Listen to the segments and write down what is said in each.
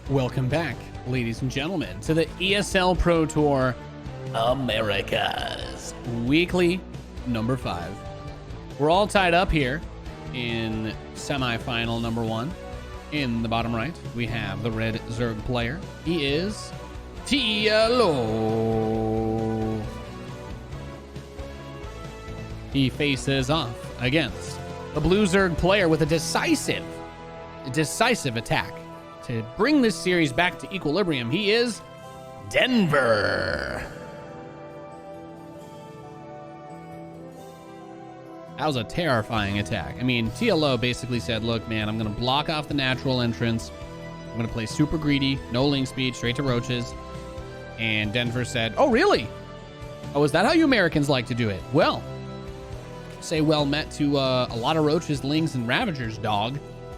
Welcome back, ladies and gentlemen, to the ESL Pro Tour Americas weekly number 5. We're all tied up here in semifinal number 1. In the bottom right, we have the red Zerg player. He is TLO. He faces off against the blue Zerg player with a decisive attack to bring this series back to equilibrium. He is Denver. That was a terrifying attack. I mean, TLO basically said, look, man, I'm going to block off the natural entrance. I'm going to play super greedy, no link speed, straight to roaches. And Denver said, oh, really? Oh, is that how you Americans like to do it? Well, say well met to a lot of roaches, lings, and ravagers, dog,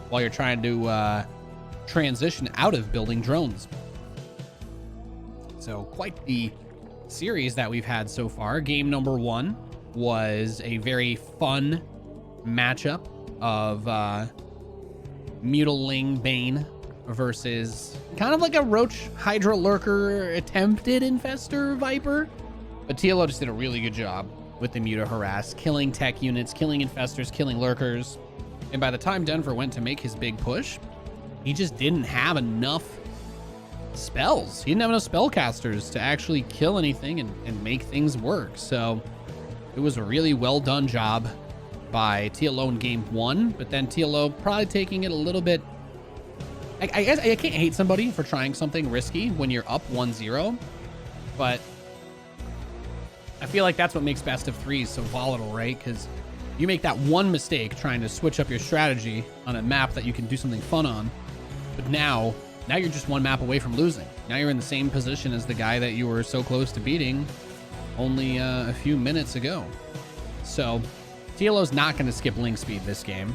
while you're trying to transition out of building drones. So quite the series that we've had so far. Game number 1 was a very fun matchup of Mutiling Bane versus kind of like a Roach Hydra Lurker attempted Infestor Viper. But TLO just did a really good job with the Muta Harass, killing tech units, killing Infestors, killing Lurkers. And by the time Denver went to make his big push, he just didn't have enough spells. He didn't have enough spellcasters to actually kill anything and make things work. So it was a really well done job by TLO in game 1, but then TLO probably taking it a little bit. I guess I can't hate somebody for trying something risky when you're up 1-0, but I feel like that's what makes best of 3s so volatile, right? Because you make that one mistake trying to switch up your strategy on a map that you can do something fun on, but now you're just one map away from losing. Now you're in the same position as the guy that you were so close to beating only a few minutes ago. So TLO's not going to skip link speed this game.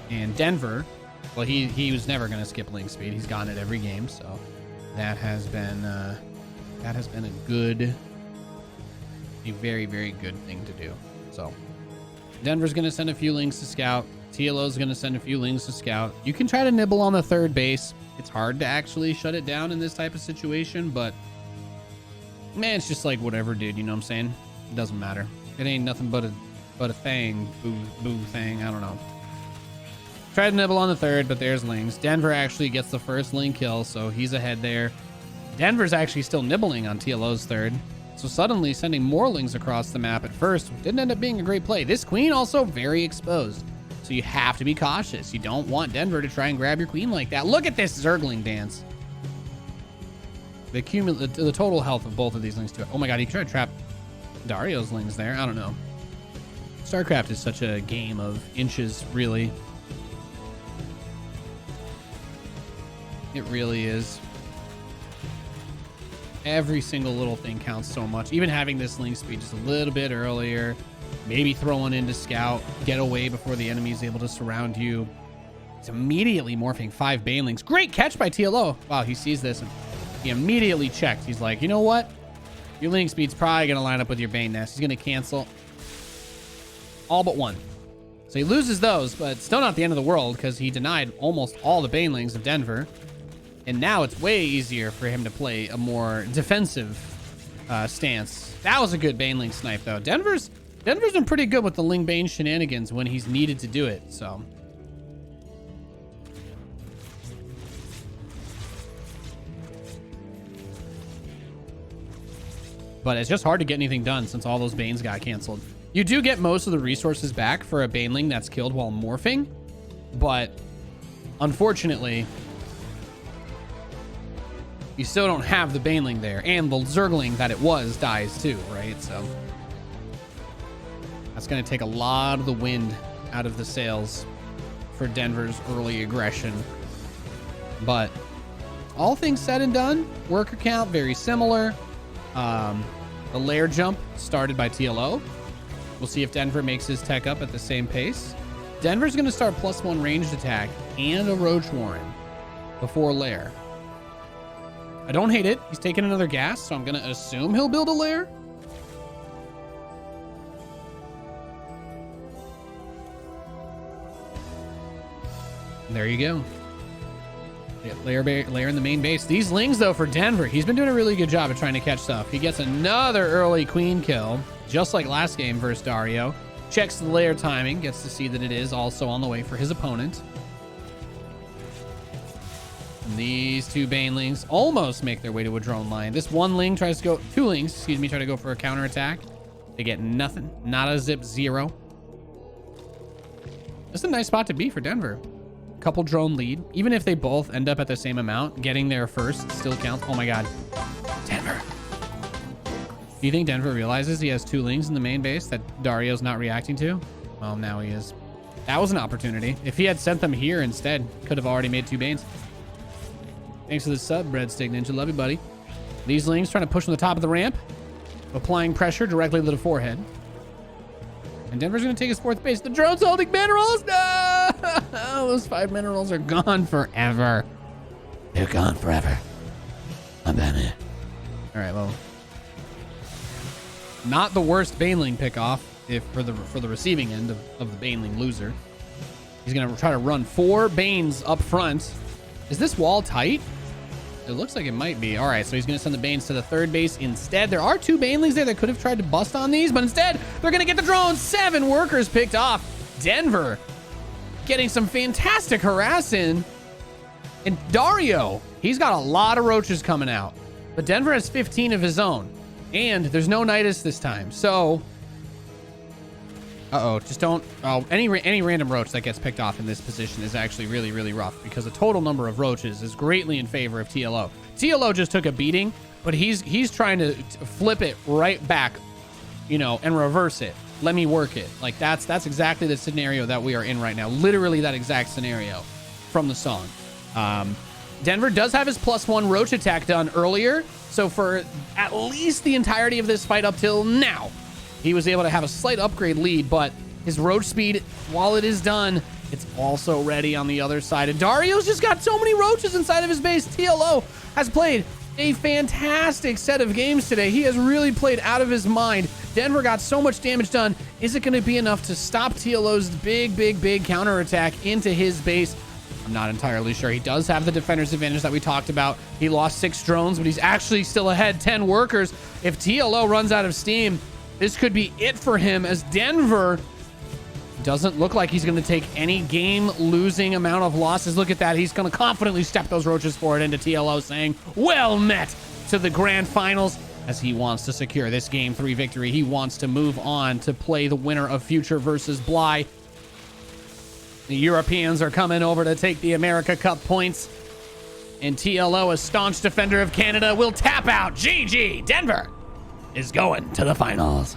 And Denver, well, he was never going to skip link speed. He's gotten it every game. So that has been a very, very good thing to do. So Denver's going to send a few links to scout. TLO's going to send a few links to scout. You can try to nibble on the third base. It's hard to actually shut it down in this type of situation, but man, it's just like whatever, dude. You know what I'm saying? It doesn't matter. It ain't nothing but a thing. Boo thing. I don't know. Try to nibble on the third, but there's Lings. Denver actually gets the first Ling kill, so he's ahead there. Denver's actually still nibbling on TLO's third. So suddenly sending more Lings across the map at first didn't end up being a great play. This queen also very exposed. So you have to be cautious. You don't want Denver to try and grab your queen like that. Look at this Zergling dance. The total health of both of these Lings too. Oh my god, he tried to trap Dario's Lings there. I don't know. StarCraft is such a game of inches, really. It really is. Every single little thing counts so much. Even having this link speed just a little bit earlier, maybe throwing into scout, get away before the enemy is able to surround you. It's immediately morphing 5 Banelings. Great catch by TLO. Wow, he sees this and he immediately checked. He's like, you know what? Your link speed's probably going to line up with your Bane Nest. He's going to cancel all but one. So he loses those, but still not the end of the world because he denied almost all the Banelings of Denver. And now it's way easier for him to play a more defensive stance. That was a good Baneling snipe, though. Denver's been pretty good with the Ling Bane shenanigans when he's needed to do it, so. But it's just hard to get anything done since all those Banes got canceled. You do get most of the resources back for a Baneling that's killed while morphing, but unfortunately, you still don't have the Baneling there, and the Zergling that it was dies too, right? So that's going to take a lot of the wind out of the sails for Denver's early aggression. But all things said and done, worker count very similar. The lair jump started by TLO. We'll see if Denver makes his tech up at the same pace. Denver's going to start +1 ranged attack and a Roach Warren before lair. I don't hate it. He's taking another gas, so I'm going to assume he'll build a lair. There you go. Layer in the main base. These Lings, though, for Denver, he's been doing a really good job of trying to catch stuff. He gets another early queen kill, just like last game versus Dario. Checks the layer timing, gets to see that it is also on the way for his opponent. And these two Banelings almost make their way to a drone line. This one Ling tries to go, two Lings, excuse me, try to go for a counterattack. They get nothing. Not a zip, zero. This is a nice spot to be for Denver. Couple drone lead. Even if they both end up at the same amount, getting there first still counts. Oh my God. Denver. Do you think Denver realizes he has two Lings in the main base that Dario's not reacting to? Well, now he is. That was an opportunity. If he had sent them here instead, could have already made two Banes. Thanks for the sub, Breadstick Ninja. Love you, buddy. These Lings trying to push from the top of the ramp, applying pressure directly to the forehead. And Denver's going to take his fourth base. The drone's holding minerals. No! Those 5 minerals are gone forever. They're gone forever. I'm down here. All right, well. Not the worst Baneling pickoff if for the receiving end of the Baneling loser. He's going to try to run 4 Banes up front. Is this wall tight? It looks like it might be. All right, so he's going to send the Banes to the third base instead. There are 2 Banelings there that could have tried to bust on these, but instead, they're going to get the drone. 7 workers picked off. Denver getting some fantastic harass in. And Dario, he's got a lot of roaches coming out. But Denver has 15 of his own. And there's no Nidus this time. So, just don't... Oh, any random roach that gets picked off in this position is actually really, really rough because the total number of roaches is greatly in favor of TLO. TLO just took a beating, but he's trying to flip it right back, you know, and reverse it. Let me work it. Like, that's exactly the scenario that we are in right now. Literally that exact scenario from the song. Denver does have his +1 roach attack done earlier. So for at least the entirety of this fight up till now, he was able to have a slight upgrade lead, but his roach speed, while it is done, it's also ready on the other side. And Dario's just got so many roaches inside of his base. TLO has played a fantastic set of games today. He has really played out of his mind. Denver got so much damage done. Is it going to be enough to stop TLO's big counterattack into his base? I'm not entirely sure. He does have the defender's advantage that we talked about. He lost 6 drones, but he's actually still ahead 10 workers. If TLO runs out of steam, this could be it for him, as Denver doesn't look like he's going to take any game-losing amount of losses. Look at that. He's going to confidently step those roaches forward into TLO, saying, well met, to the grand finals, as he wants to secure this Game 3 victory. He wants to move on to play the winner of Future versus Bly. The Europeans are coming over to take the America Cup points. And TLO, a staunch defender of Canada, will tap out. GG. Denver is going to the finals.